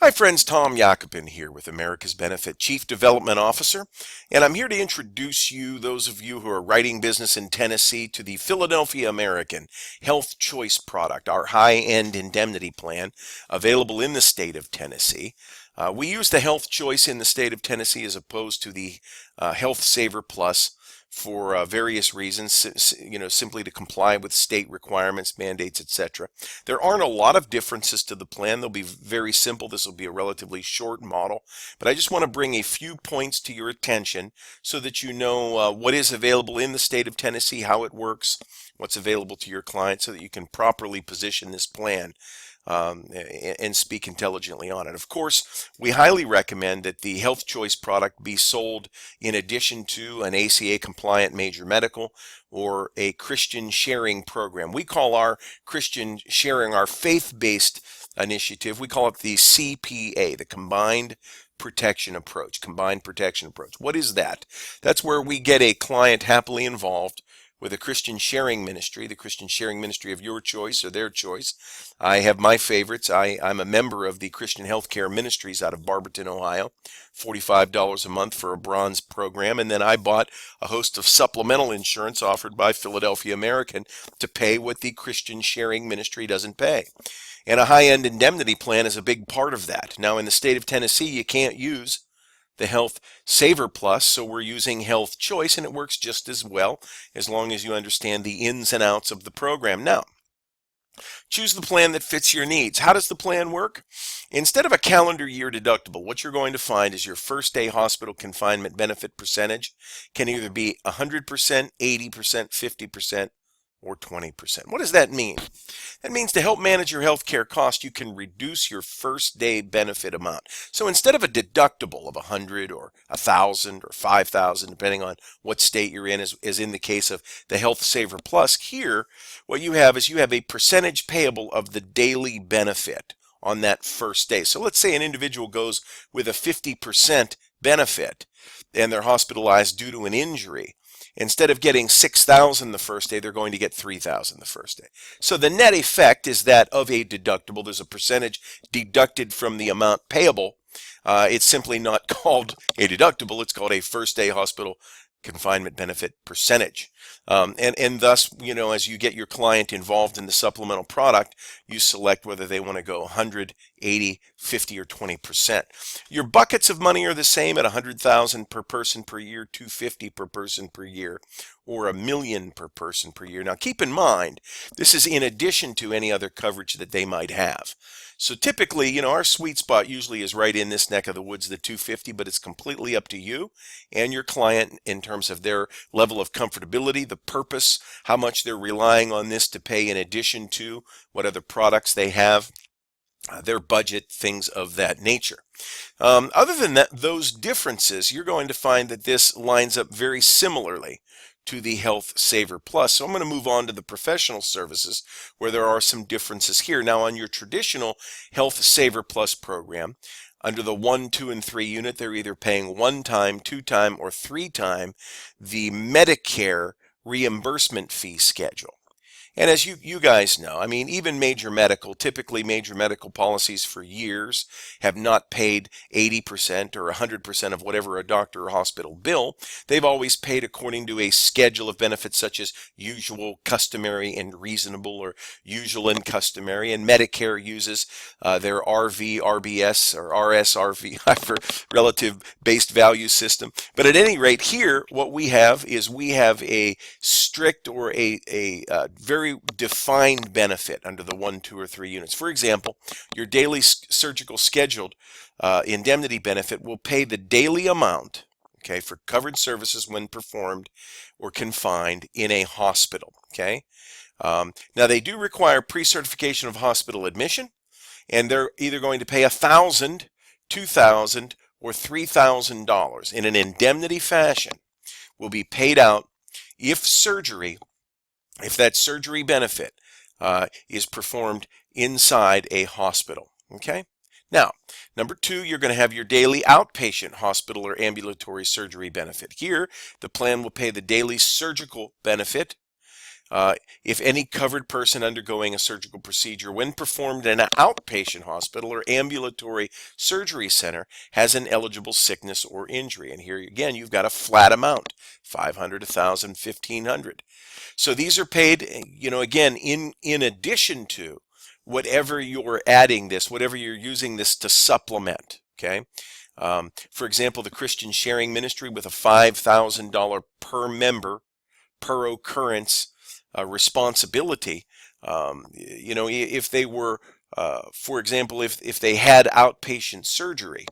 Hi friends, Tom Jacopin here with America's Benefit Chief Development Officer, and I'm here to introduce you, those of you who are writing business in Tennessee, to the Philadelphia American Health Choice product, our high-end indemnity plan available in the state of Tennessee. We use the Health Choice in the state of Tennessee as opposed to the Health Saver Plus for various reasons, simply to comply with state requirements, mandates, etc. There aren't a lot of differences to the plan. They'll be very simple. This will be a relatively short model, but I just want to bring a few points to your attention so that you know what is available in the state of Tennessee, how it works, what's available to your client, so that you can properly position this plan and speak intelligently on it. Of course, we highly recommend that the Health Choice product be sold in addition to an ACA compliant major medical or a Christian sharing program. We call our Christian sharing, our faith-based initiative, we call it the CPA, the Combined Protection Approach. Combined Protection Approach. What is that? That's where we get a client happily involved with a Christian sharing ministry, the Christian sharing ministry of your choice or their choice. I have my favorites. I'm a member of the Christian Healthcare Ministries out of Barberton, Ohio, $45 a month for a bronze program. And then I bought a host of supplemental insurance offered by Philadelphia American to pay what the Christian sharing ministry doesn't pay. And a high-end indemnity plan is a big part of that. Now, in the state of Tennessee, you can't use the Health Saver Plus, so we're using Health Choice, and it works just as well as long as you understand the ins and outs of the program. Now, choose the plan that fits your needs. How does the plan work? Instead of a calendar year deductible, what you're going to find is your first day hospital confinement benefit percentage can either be 100%, 80%, 50%, or 20%. What does that mean? That means to help manage your health care cost, you can reduce your first day benefit amount. So instead of a deductible of 100 or 1,000 or 5,000, depending on what state you're in, as in the case of the Health Saver Plus, here what you have is you have a percentage payable of the daily benefit on that first day. So let's say an individual goes with a 50% benefit and they're hospitalized due to an injury. Instead of getting 6,000 the first day, they're going to get 3,000 the first day. So the net effect is that of a deductible. There's a percentage deducted from the amount payable. It's simply not called a deductible. It's called a first day hospital confinement benefit percentage. And thus, as you get your client involved in the supplemental product, you select whether they want to go 100, 80, 50, or 20%. Your buckets of money are the same at 100,000 per person per year, 250 per person per year, or $1 million per person per year. Now, keep in mind, this is in addition to any other coverage that they might have. So typically, our sweet spot usually is right in this neck of the woods, the 250, but it's completely up to you and your client in terms of their level of comfortability, the purpose, how much they're relying on this to pay in addition to what other products they have, their budget, things of that nature. Other than that, those differences, you're going to find that this lines up very similarly to the Health Saver Plus. So I'm going to move on to the professional services where there are some differences here. Now, on your traditional Health Saver Plus program, under the 1, 2, and 3 unit, they're either paying 1 time, 2 time, or 3 time the Medicare reimbursement fee schedule. And as you guys know, even typically major medical policies for years have not paid 80% or 100% of whatever a doctor or hospital bill. They've always paid according to a schedule of benefits such as usual, customary, and reasonable, or usual and customary. And Medicare uses their RV, RBS, or RSRV for relative based value system. But at any rate, here, what we have is a strict or a very defined benefit under the 1, 2, or 3 units. For example, your daily surgical scheduled indemnity benefit will pay the daily amount, okay, for covered services when performed or confined in a hospital. Okay. Now they do require pre-certification of hospital admission, and they're either going to pay $1,000, $2,000, or $3,000 in an indemnity fashion will be paid out if that surgery benefit is performed inside a hospital. Okay. Now, number 2, you're going to have your daily outpatient hospital or ambulatory surgery benefit. Here, the plan will pay the daily surgical benefit Uh, if any covered person undergoing a surgical procedure when performed in an outpatient hospital or ambulatory surgery center has an eligible sickness or injury. And here again, you've got a flat amount, 500, 1,000, 1,500. So these are paid, again, in addition to whatever you're adding this, whatever you're using this to supplement, okay? For example, the Christian Sharing Ministry with a $5,000 per member per occurrence responsibility. If they were, for example, if they had outpatient surgery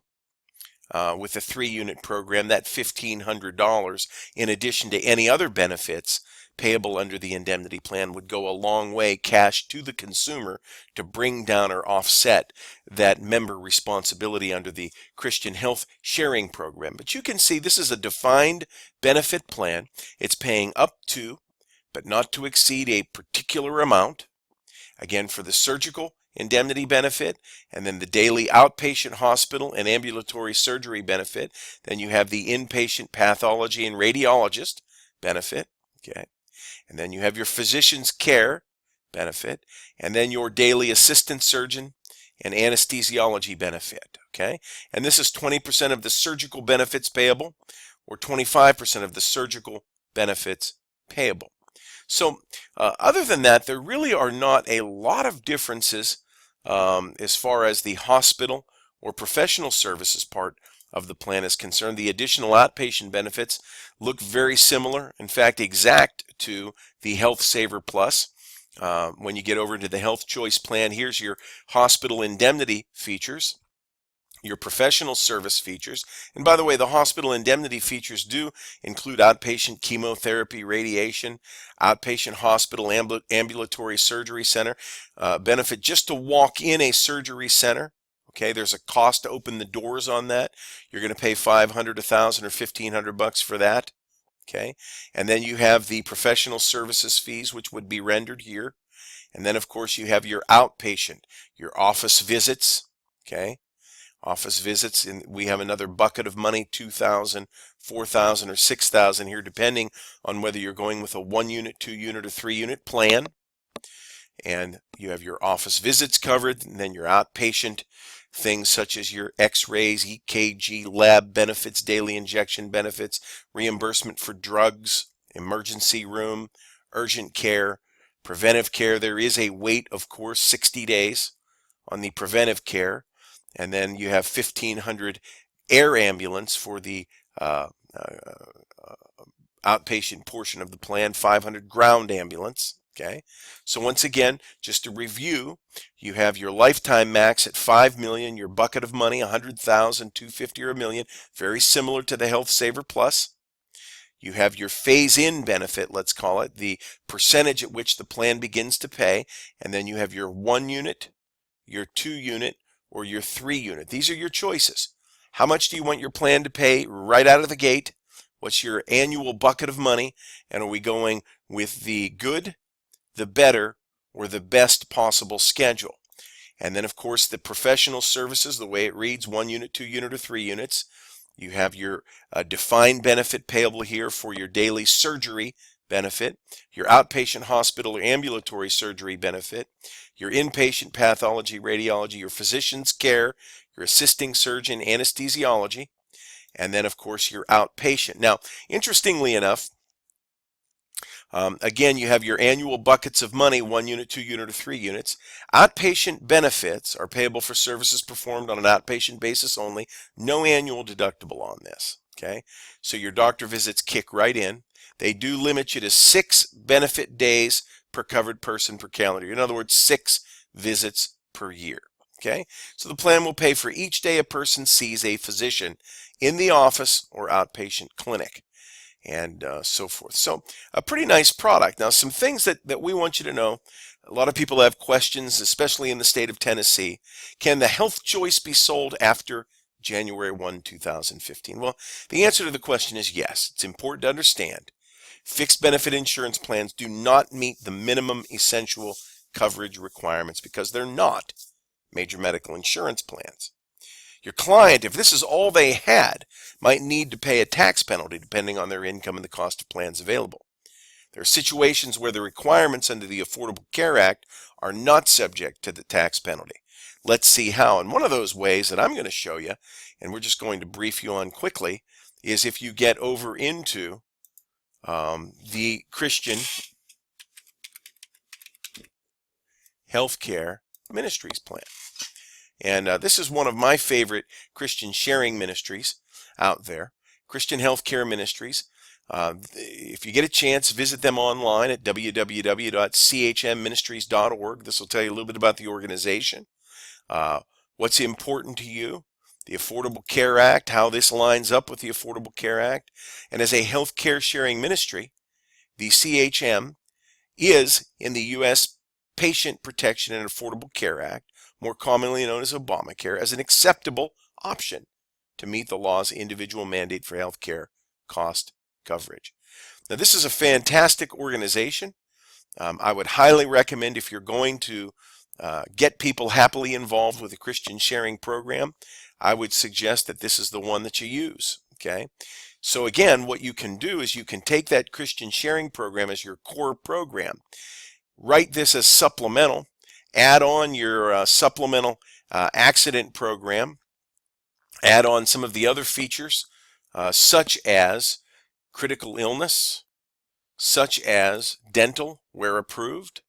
with a 3-unit program, that $1,500 in addition to any other benefits payable under the indemnity plan would go a long way cash to the consumer to bring down or offset that member responsibility under the Christian Health Sharing Program. But you can see this is a defined benefit plan. It's paying up to, but not to exceed a particular amount. Again, for the surgical indemnity benefit, and then the daily outpatient hospital and ambulatory surgery benefit. Then you have the inpatient pathology and radiologist benefit, okay? And then you have your physician's care benefit, and then your daily assistant surgeon and anesthesiology benefit, okay? And this is 20% of the surgical benefits payable or 25% of the surgical benefits payable. So other than that, there really are not a lot of differences as far as the hospital or professional services part of the plan is concerned. The additional outpatient benefits look very similar, in fact, exact to the Health Saver Plus. When you get over to the Health Choice plan, here's your hospital indemnity features, your professional service features. And by the way, the hospital indemnity features do include outpatient chemotherapy, radiation, outpatient hospital, ambulatory surgery center, benefit just to walk in a surgery center. Okay, there's a cost to open the doors on that. You're going to pay 500, 1,000, or 1,500 bucks for that. Okay, and then you have the professional services fees, which would be rendered here. And then, of course, you have your outpatient, your office visits. Okay, office visits, and we have another bucket of money, 2,000, 4,000, or 6,000 here, depending on whether you're going with a 1-unit, 2-unit, or 3-unit plan. And you have your office visits covered, and then your outpatient things such as your x-rays, EKG, lab benefits, daily injection benefits, reimbursement for drugs, emergency room, urgent care, preventive care. There is a wait, of course, 60 days on the preventive care. And then you have 1,500 air ambulance for the outpatient portion of the plan, 500 ground ambulance. Okay, so once again, just to review, you have your lifetime max at $5 million, your bucket of money, 100,000, 250, or $1 million, very similar to the Health Saver Plus. You have your phase-in benefit, let's call it, the percentage at which the plan begins to pay, and then you have your 1-unit, your 2-unit, or your 3-unit. These are your choices. How much do you want your plan to pay right out of the gate? What's your annual bucket of money? And are we going with the good, the better, or the best possible schedule? And then, of course, the professional services, the way it reads, 1-unit, 2-unit, or 3 units. You have your defined benefit payable here for your daily surgery benefit, your outpatient hospital or ambulatory surgery benefit, your inpatient pathology, radiology, your physician's care, your assisting surgeon, anesthesiology, and then, of course, your outpatient. Now, interestingly enough, again, you have your annual buckets of money, 1-unit, 2-unit, or 3 units. Outpatient benefits are payable for services performed on an outpatient basis only. No annual deductible on this. Okay, so your doctor visits kick right in. They do limit you to 6 benefit days per covered person per calendar year. In other words, 6 visits per year. Okay, so the plan will pay for each day a person sees a physician in the office or outpatient clinic, and so forth. So a pretty nice product. Now, some things that we want you to know. A lot of people have questions, especially in the state of Tennessee. Can the Health Choice be sold after January 1, 2015? Well, the answer to the question is yes. It's important to understand fixed benefit insurance plans do not meet the minimum essential coverage requirements because they're not major medical insurance plans. Your client, if this is all they had, might need to pay a tax penalty depending on their income and the cost of plans available. There are situations where the requirements under the Affordable Care Act are not subject to the tax penalty. Let's see how. And one of those ways that I'm going to show you, and we're just going to brief you on quickly, is if you get over into the Christian Healthcare Ministries Plan. And this is one of my favorite Christian sharing ministries out there, Christian Healthcare Ministries. If you get a chance, visit them online at www.chmministries.org. This will tell you a little bit about the organization, what's important to you, the Affordable Care Act, how this lines up with the Affordable Care Act. And as a healthcare sharing ministry, the CHM is in the U.S. Patient Protection and Affordable Care Act, more commonly known as Obamacare, as an acceptable option to meet the law's individual mandate for health care cost coverage. Now, this is a fantastic organization. I would highly recommend, if you're going to get people happily involved with a Christian sharing program, I would suggest that this is the one that you use. Okay. So again, what you can do is you can take that Christian sharing program as your core program, write this as supplemental, add on your supplemental accident program, add on some of the other features such as critical illness, such as dental where approved.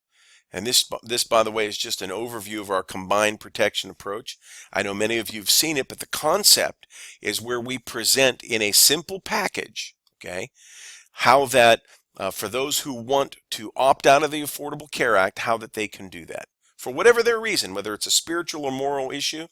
And this, by the way, is just an overview of our combined protection approach. I know many of you have seen it, but the concept is where we present in a simple package, okay, how that for those who want to opt out of the Affordable Care Act, how that they can do that for whatever their reason, whether it's a spiritual or moral issue,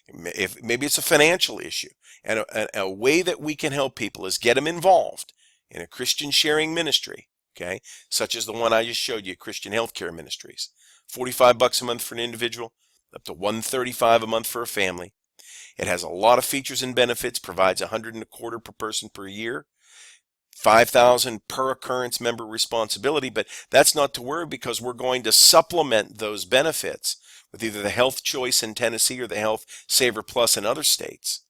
if maybe it's a financial issue. And a way that we can help people is get them involved in a Christian sharing ministry, okay, such as the one I just showed you, Christian Healthcare Ministries. $45 a month for an individual, up to $135 a month for a family. It has a lot of features and benefits, provides $125 per person per year, $5,000 per occurrence member responsibility, but that's not to worry, because we're going to supplement those benefits with either the Health Choice in Tennessee or the Health Saver Plus in other states.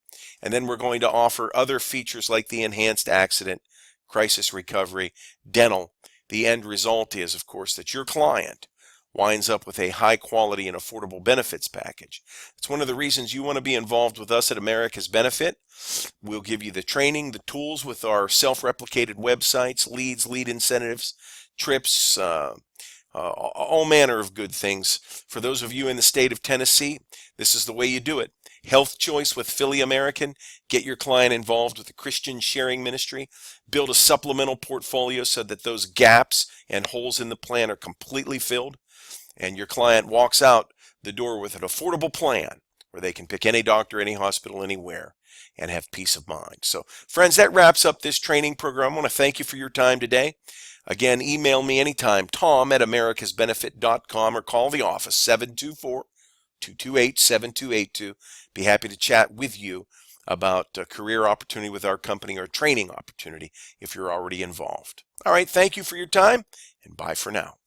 And then we're going to offer other features like the enhanced accident, crisis recovery, dental. The end result is, of course, that your client winds up with a high quality and affordable benefits package. It's one of the reasons you want to be involved with us at America's Benefit. We'll give you the training, the tools with our self-replicated websites, leads, lead incentives, trips, all manner of good things. For those of you in the state of Tennessee, this is the way you do it. Health Choice with Philly American. Get your client involved with the Christian sharing ministry. Build a supplemental portfolio so that those gaps and holes in the plan are completely filled. And your client walks out the door with an affordable plan where they can pick any doctor, any hospital, anywhere, and have peace of mind. So, friends, that wraps up this training program. I want to thank you for your time today. Again, email me anytime, tom@americasbenefit.com, or call the office, 724-228-7282. Be happy to chat with you about a career opportunity with our company or training opportunity if you're already involved. All right, thank you for your time, and bye for now.